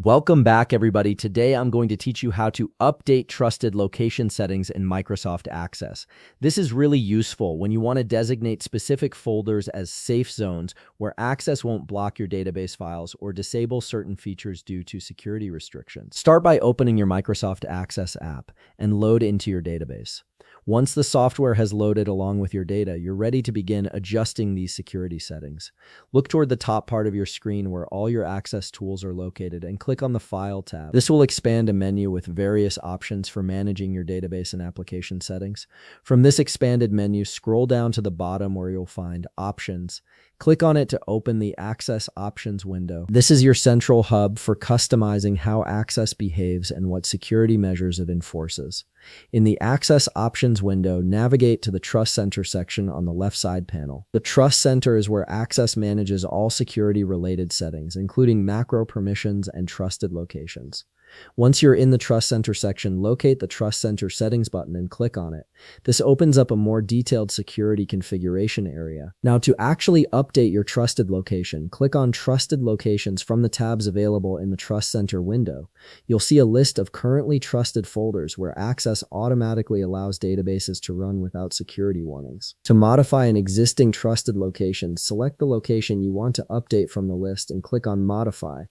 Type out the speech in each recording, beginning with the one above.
Welcome back, everybody. Today, I'm going to teach you how to update trusted location settings in Microsoft Access. This is really useful when you want to designate specific folders as safe zones where access won't block your database files or disable certain features due to security restrictions. Start by opening your Microsoft Access app and load into your database. Once the software has loaded along with your data, you're ready to begin adjusting these security settings. Look toward the top part of your screen where all your Access tools are located and click on the File tab. This will expand a menu with various options for managing your database and application settings. From this expanded menu, scroll down to the bottom where you'll find Options. Click on it to open the Access Options window. This is your central hub for customizing how Access behaves and what security measures it enforces. In the Access Options window, navigate to the Trust Center section on the left side panel. The Trust Center is where Access manages all security-related settings, including macro permissions and trusted locations. Once you're in the Trust Center section, locate the Trust Center Settings button and click on it. This opens up a more detailed security configuration area. Now, to actually update your trusted location, click on Trusted Locations from the tabs available in the Trust Center window. You'll see a list of currently trusted folders where Access automatically allows databases to run without security warnings. To modify an existing trusted location, select the location you want to update from the list and click on Modify.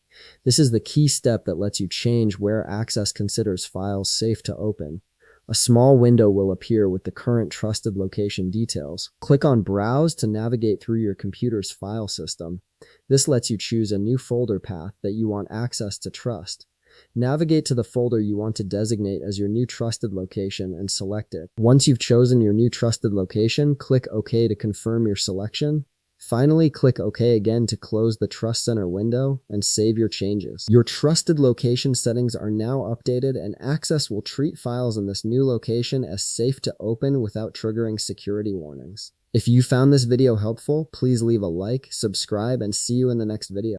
This is the key step that lets you change where Access considers files safe to open. A small window will appear with the current trusted location details. Click on Browse to navigate through your computer's file system. This lets you choose a new folder path that you want Access to trust. Navigate to the folder you want to designate as your new trusted location and select it. Once you've chosen your new trusted location, click OK to confirm your selection. Finally, click OK again to close the Trust Center window and save your changes. Your trusted location settings are now updated, and Access will treat files in this new location as safe to open without triggering security warnings. If you found this video helpful, please leave a like, subscribe, and see you in the next video.